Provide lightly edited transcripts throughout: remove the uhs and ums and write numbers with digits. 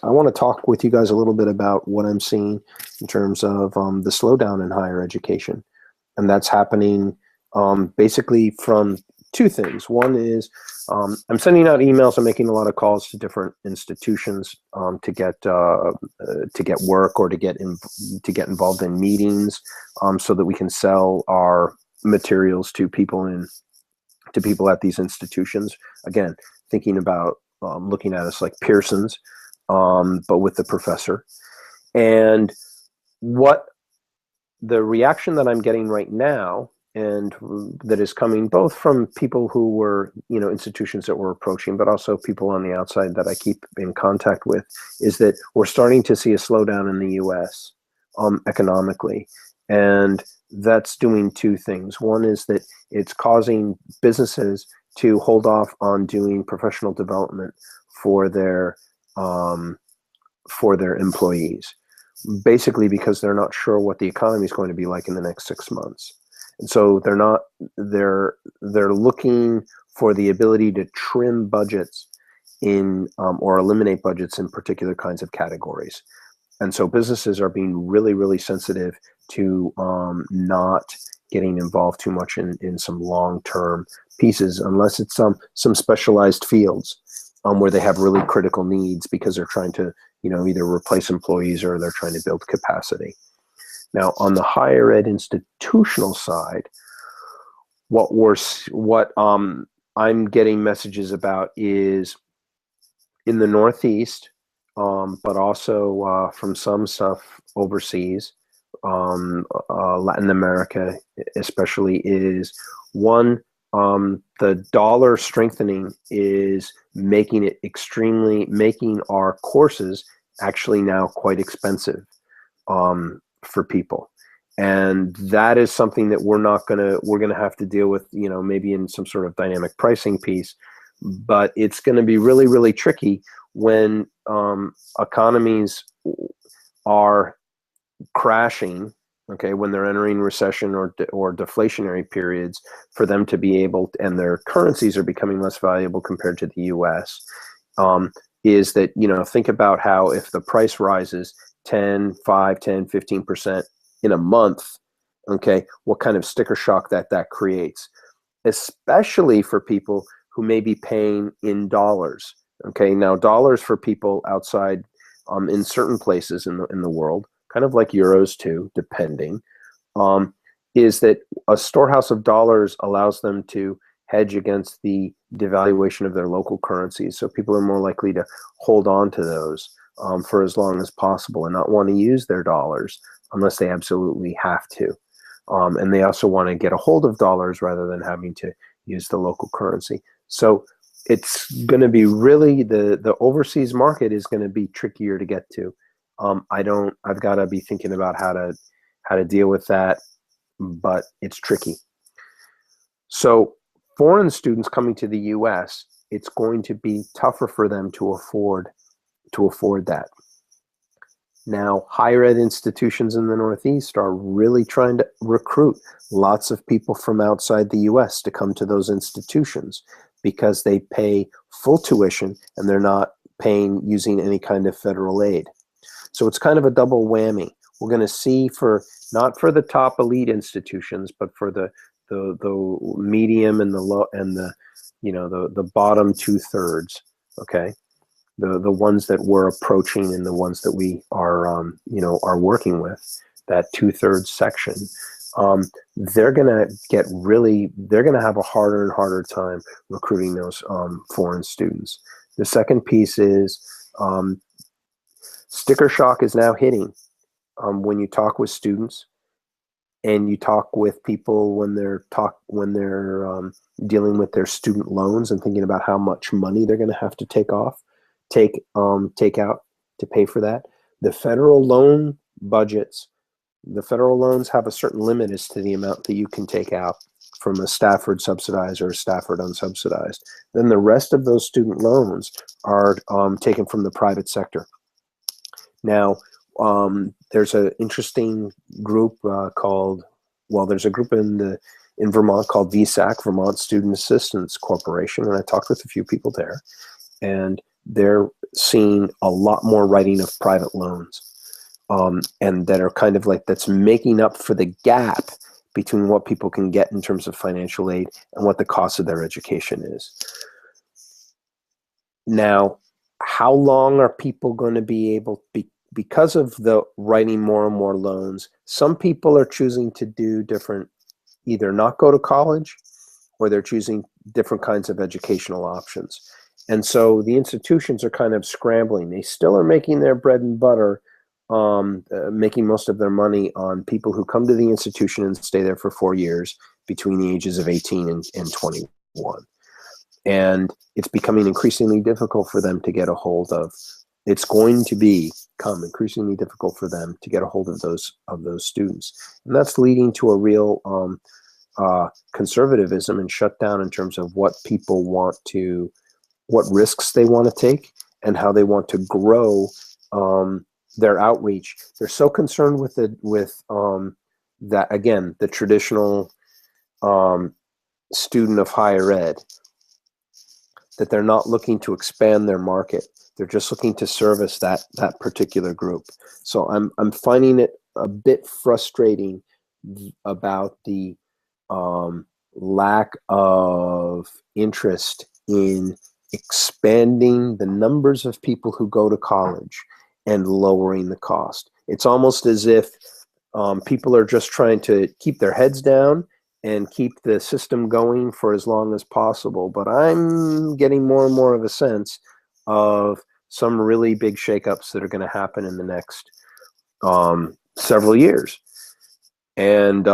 I want to talk with you guys a little bit about what I'm seeing in terms of the slowdown in higher education. And that's happening basically from two things. One is I'm sending out emails. I'm making a lot of calls to different institutions to get work or to get involved in meetings so that we can sell our materials to people at these institutions. Again, thinking about looking at us like Pearson's, but with the professor. And what the reaction that I'm getting right now, and that is coming both from people who were, institutions that we're approaching, but also people on the outside that I keep in contact with, is that we're starting to see a slowdown in the US economically. And that's doing two things. One is that it's causing businesses to hold off on doing professional development for their employees, basically because they're not sure what the economy is going to be like in the next 6 months. And so they're looking for the ability to trim budgets in or eliminate budgets in particular kinds of categories. And so businesses are being really, really sensitive to not getting involved too much in some long-term pieces, unless it's some specialized fields where they have really critical needs because they're trying to, either replace employees or they're trying to build capacity. Now, on the higher ed institutional side, what I'm getting messages about is in the Northeast, but also from some stuff overseas, Latin America especially, is one, the dollar strengthening is making our courses actually now quite expensive for people. And that is something that we're going to have to deal with, maybe in some sort of dynamic pricing piece. But it's going to be really, really tricky when economies are crashing, okay, when they're entering recession or deflationary periods, for them to be able to, and their currencies are becoming less valuable compared to the US, is that, think about how if the price rises 10, 15% in a month, okay, what kind of sticker shock that creates, especially for people who may be paying in dollars. Okay, now dollars for people outside in certain places in the world, kind of like euros too, depending, is that a storehouse of dollars allows them to hedge against the devaluation of their local currencies. So people are more likely to hold on to those for as long as possible and not want to use their dollars unless they absolutely have to. And they also want to get a hold of dollars rather than having to use the local currency. So it's going to be really, the overseas market is going to be trickier to get to. I've got to be thinking about how to deal with that, but it's tricky. So foreign students coming to the US, it's going to be tougher for them to afford that. Now, higher ed institutions in the Northeast are really trying to recruit lots of people from outside the US to come to those institutions because they pay full tuition and they're not paying using any kind of federal aid. So it's kind of a double whammy. We're going to see not for the top elite institutions, but for the medium and the low and the bottom 2/3. Okay, the ones that we're approaching and the ones that we are working with, that 2/3 section. They're going to have a harder and harder time recruiting those foreign students. The second piece is sticker shock is now hitting when you talk with students and you talk with people when they're dealing with their student loans and thinking about how much money they're going to have to take out to pay for that. The federal loan budgets, the federal loans have a certain limit as to the amount that you can take out from a Stafford subsidized or a Stafford unsubsidized. Then the rest of those student loans are taken from the private sector. Now, there's an interesting group there's a group in Vermont called VSAC, Vermont Student Assistance Corporation, and I talked with a few people there. And they're seeing a lot more writing of private loans, and that are kind of like, that's making up for the gap between what people can get in terms of financial aid and what the cost of their education is. Now, how long are people going to be able, because of the writing more and more loans, some people are choosing to do different, either not go to college, or they're choosing different kinds of educational options. And so the institutions are kind of scrambling. They still are making their bread and butter, making most of their money on people who come to the institution and stay there for 4 years between the ages of 18 and 21. And it's becoming increasingly difficult for them to get a hold of. It's going to become increasingly difficult for them to get a hold of those students, and that's leading to a real conservatism and shutdown in terms of what people want to, what risks they want to take, and how they want to grow their outreach. They're so concerned with that, again, the traditional student of higher ed, that they're not looking to expand their market. They're just looking to service that particular group. So I'm finding it a bit frustrating about the lack of interest in expanding the numbers of people who go to college and lowering the cost. It's almost as if people are just trying to keep their heads down and keep the system going for as long as possible. But I'm getting more and more of a sense of some really big shakeups that are going to happen in the next several years. And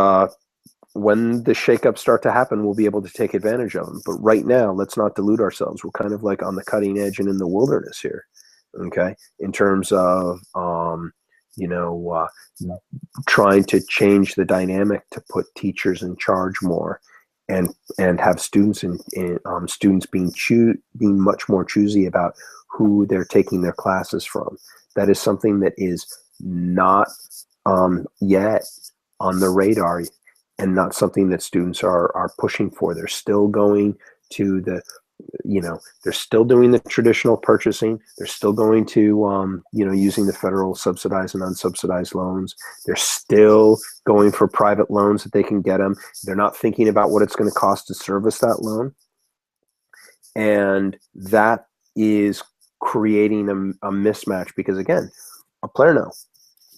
when the shakeups start to happen, we'll be able to take advantage of them. But right now, let's not delude ourselves. We're kind of like on the cutting edge and in the wilderness here, okay? In terms of, trying to change the dynamic to put teachers in charge more, and have students students being much more choosy about who they're taking their classes from. That is something that is not yet on the radar, and not something that students are pushing for. They're still going to they're still doing the traditional purchasing. They're still going to, using the federal subsidized and unsubsidized loans. They're still going for private loans that they can get them. They're not thinking about what it's going to cost to service that loan. And that is creating a mismatch, because again, Oplerno,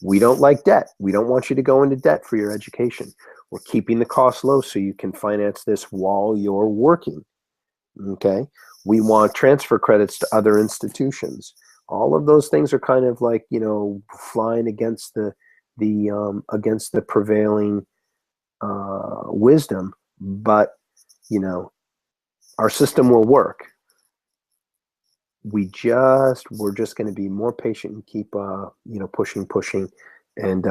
we don't like debt. We don't want you to go into debt for your education. We're keeping the cost low so you can finance this while you're working. Okay, we want transfer credits to other institutions. All of those things are kind of like, flying against the prevailing wisdom. But our system will work. We're just going to be more patient and keep pushing, and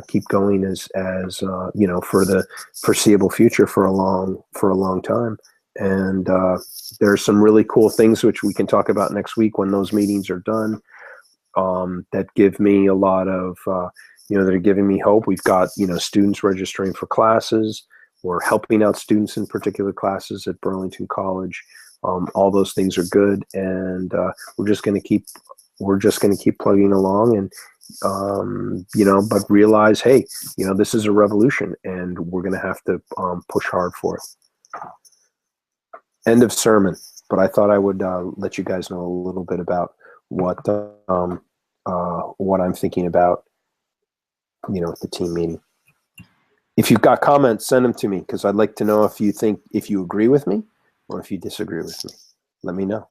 keep going as for the foreseeable future, for a long time. And there's some really cool things which we can talk about next week when those meetings are done, that give me a lot of that are giving me hope. We've got students registering for classes. We're helping out students in particular classes at Burlington College. All those things are good, and we're just going to keep plugging along, and but realize, hey, this is a revolution, and we're going to have to push hard for it. End of sermon. But I thought I would let you guys know a little bit about what I'm thinking about, at the team meeting. If you've got comments, send them to me, because I'd like to know if you agree with me or if you disagree with me. Let me know.